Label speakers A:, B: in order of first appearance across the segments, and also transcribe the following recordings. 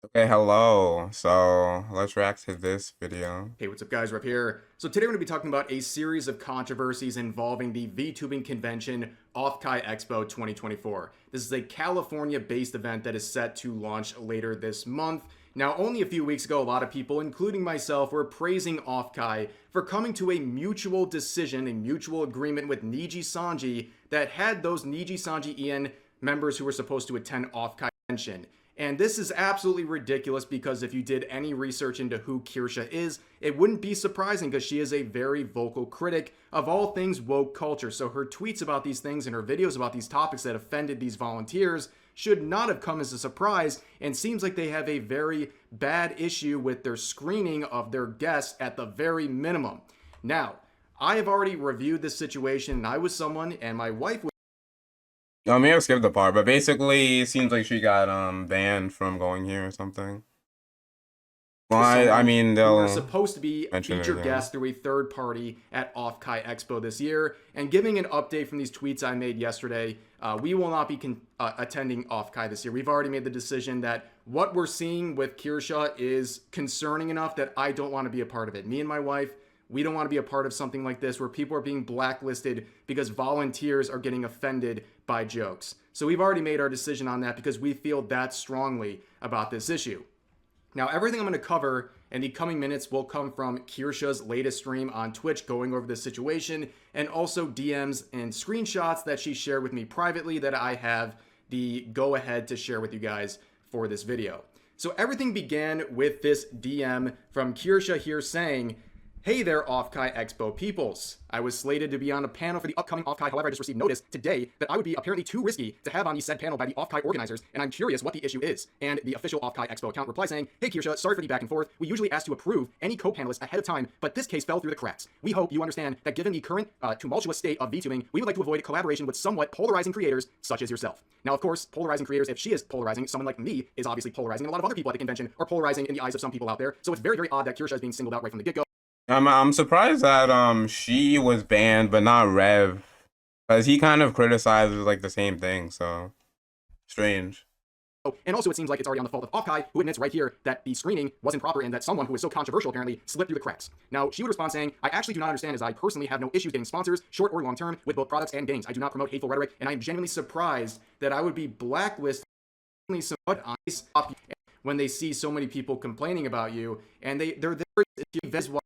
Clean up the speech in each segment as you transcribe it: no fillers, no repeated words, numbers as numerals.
A: Okay, hello. So let's react to this video.
B: Hey, what's up guys, Rep here. So today we're going to be talking about a series of controversies involving the VTubing convention offkai Expo 2024. This is a California-based event that is set to launch later this month. Now, only a few weeks ago, a lot of people, including myself, were praising offkai for coming to a mutual decision, a mutual agreement with Niji Sanji that had those Niji Sanji Ian members who were supposed to attend offkai convention. And this is absolutely ridiculous because if you did any research into who Kirsche is, it wouldn't be surprising because she is a very vocal critic of all things woke culture. So her tweets about these things and her videos about these topics that offended these volunteers should not have come as a surprise, and seems like they have a very bad issue with their screening of their guests at the very minimum. Now, I have already reviewed this situation, and I was someone, and my wife was
A: I may have skipped the part, but basically it seems like she got banned from going here or something. Well, I
B: someone
A: mean
B: who were
A: they'll
B: supposed to be
A: mention it
B: featured
A: again.
B: guests through a third party at offkai Expo this year. And giving an update from these tweets I made yesterday, we will not be attending offkai this year. We've already made the decision that what we're seeing with Kirsche is concerning enough that I don't want to be a part of it. Me and my wife, we don't want to be a part of something like this where people are being blacklisted because volunteers are getting offended by jokes. So we've already made our decision on that because we feel that strongly about this issue. Now, everything I'm going to cover in the coming minutes will come from Kirsche's latest stream on Twitch going over this situation, and also DMs and screenshots that she shared with me privately that I have the go-ahead to share with you guys for this video. So everything began with this DM from Kirsche here saying, "Hey there, offkai Expo peoples. I was slated to be on a panel for the upcoming offkai. However, I just received notice today that I would be apparently too risky to have on the said panel by the offkai organizers, and I'm curious what the issue is." And the official offkai Expo account replies saying, "Hey Kirsche, sorry for the back and forth. We usually ask to approve any co-panelists ahead of time, but this case fell through the cracks. We hope you understand that given the current tumultuous state of VTubing, we would like to avoid collaboration with somewhat polarizing creators such as yourself." Now, of course, polarizing creators, if she is polarizing, someone like me is obviously polarizing, and a lot of other people at the convention are polarizing in the eyes of some people out there. So it's very, very odd that Kirsche is being singled out right from the get-go.
A: I'm surprised that she was banned but not Rev, because he kind of criticizes like the same thing. So strange.
B: And also, it seems like it's already on the fault of offkai, who admits right here that the screening wasn't proper and that someone who is so controversial apparently slipped through the cracks. Now, she would respond saying, "I actually do not understand, as I personally have no issues getting sponsors, short or long term, with both products and games. I do not promote hateful rhetoric, and I am genuinely surprised that I would be blacklisted somewhat honest when they see so many people complaining about you, and they're there to invest why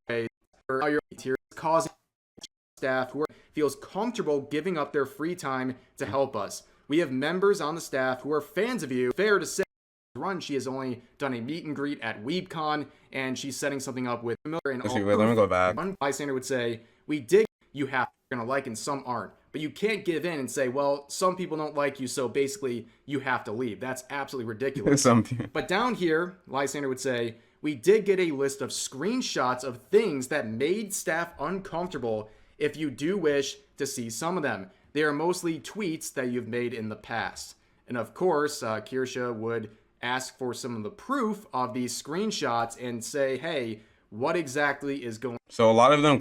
B: your tears causing staff who feels comfortable giving up their free time to help us. We have members on the staff who are fans of you. Fair to say, run, she has only done a meet and greet at WeebCon, and she's setting something up with Miller and all.
A: Wait, let me go back.
B: One bystander would say, "We dig you have gonna like and some aren't, but you can't give in and say, well, some people don't like you, so basically you have to leave." That's absolutely ridiculous. But down here, Lysander would say, "We did get a list of screenshots of things that made staff uncomfortable if you do wish to see some of them. They are mostly tweets that you've made in the past." And of course, Kirsche would ask for some of the proof of these screenshots and say, "Hey, what exactly is going on?"
A: So a lot of them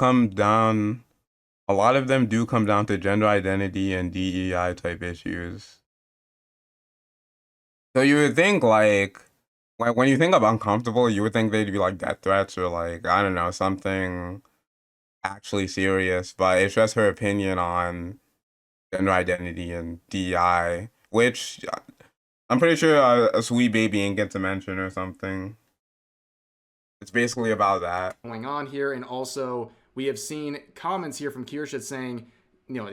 A: do come down to gender identity and DEI type issues. So you would think like when you think of uncomfortable, you would think they'd be like death threats or like, I don't know, something actually serious, but it's just her opinion on gender identity and DEI, which I'm pretty sure a sweet baby ain't get to mention or something. It's basically about that.
B: Going on here, and also we have seen comments here from Kirsche saying,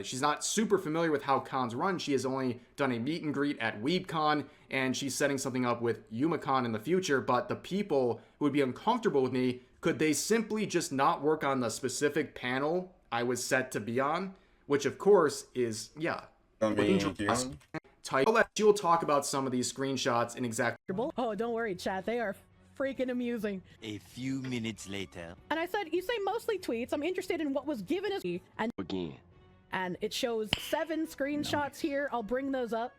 B: she's not super familiar with how cons run. She has only done a meet and greet at WeebCon, and she's setting something up with YumaCon in the future, but the people who would be uncomfortable with me, could they simply just not work on the specific panel I was set to be on? Which, of course, is, yeah. She will talk about some of these screenshots in exactly.
C: Oh, don't worry, chat. They are freaking amusing.
D: A few minutes later.
C: And I said, "You say mostly tweets. I'm interested in what was given as me." And
D: Again.
C: And it shows 7 screenshots here. I'll bring those up.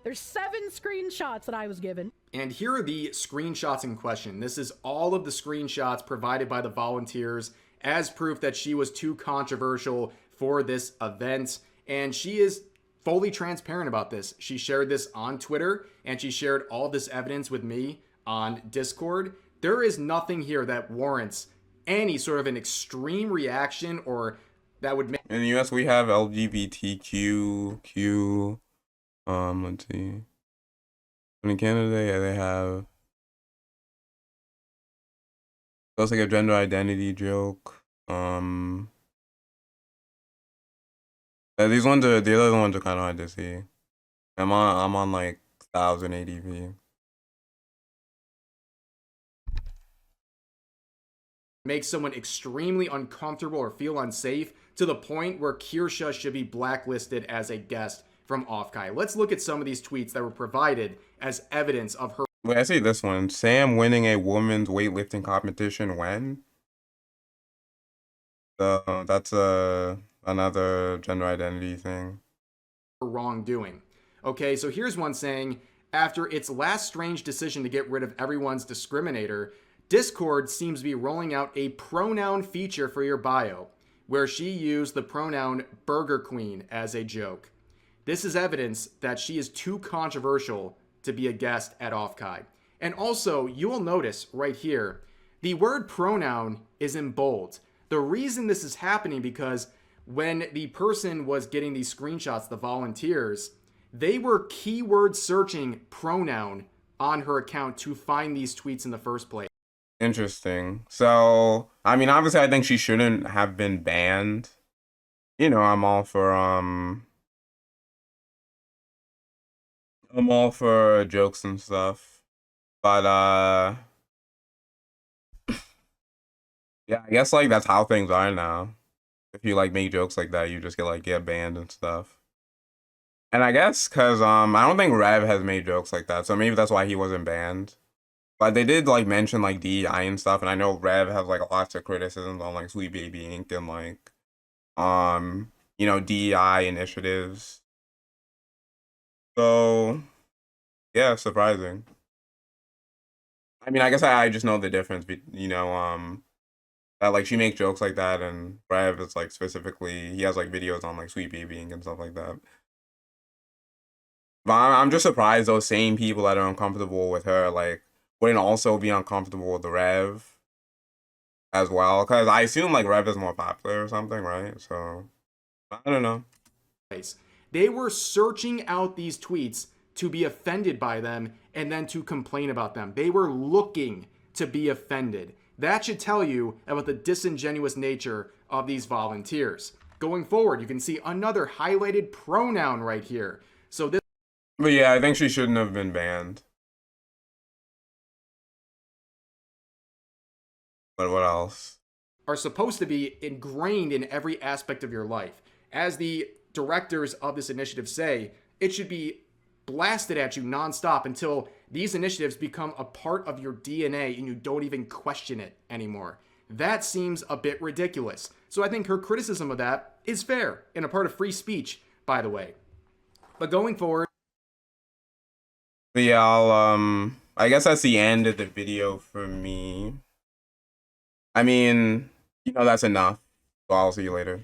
C: There's 7 screenshots that I was given.
B: And here are the screenshots in question. This is all of the screenshots provided by the volunteers as proof that she was too controversial for this event. And she is fully transparent about this. She shared this on Twitter, and she shared all this evidence with me on Discord, there is nothing here that warrants any sort of an extreme reaction or that would make.
A: In the US, we have LGBTQ. Let's see. In Canada, yeah, they have. That's like a gender identity joke. These ones are the other ones are kind of hard to see. I'm on like 1080p.
B: Make someone extremely uncomfortable or feel unsafe to the point where Kirsche should be blacklisted as a guest from offkai. Let's look at some of these tweets that were provided as evidence of her.
A: Wait, I see this one. Sam winning a women's weightlifting competition when? So that's another gender identity thing.
B: Wrongdoing. Okay, so here's one saying, after its last strange decision to get rid of everyone's discriminator, Discord seems to be rolling out a pronoun feature for your bio, where she used the pronoun Burger Queen as a joke. This is evidence that she is too controversial to be a guest at offkai. And also, you will notice right here, the word pronoun is in bold. The reason this is happening because when the person was getting these screenshots, the volunteers, they were keyword searching pronoun on her account to find these tweets in the first place.
A: Interesting. So, I mean, obviously, I think she shouldn't have been banned. You know, I'm all for jokes and stuff. But yeah, I guess like that's how things are now. If you like make jokes like that, you just get banned and stuff. And I guess cause I don't think Rev has made jokes like that, so maybe that's why he wasn't banned. But they did like mention like DEI and stuff, and I know Rev has like lots of criticisms on like Sweet Baby Inc. and like you know, DEI initiatives. So yeah, surprising. I mean, I guess I just know the difference, you know, that like she makes jokes like that, and Rev is like specifically he has like videos on like Sweet Baby Inc. and stuff like that. But I'm just surprised those same people that are uncomfortable with her like wouldn't also be uncomfortable with the Rev as well, because I assume like Rev is more popular or something, right? So I don't know.
B: They were searching out these tweets to be offended by them and then to complain about them. They were looking to be offended. That should tell you about the disingenuous nature of these volunteers. Going forward, you can see another highlighted pronoun right here. So this.
A: But yeah, I think she shouldn't have been banned. But what else?
B: Are supposed to be ingrained in every aspect of your life. As the directors of this initiative say, it should be blasted at you nonstop until these initiatives become a part of your DNA and you don't even question it anymore. That seems a bit ridiculous. So I think her criticism of that is fair and a part of free speech, by the way. But going forward.
A: But yeah, I guess that's the end of the video for me. I mean, you know, that's enough. So I'll see you later.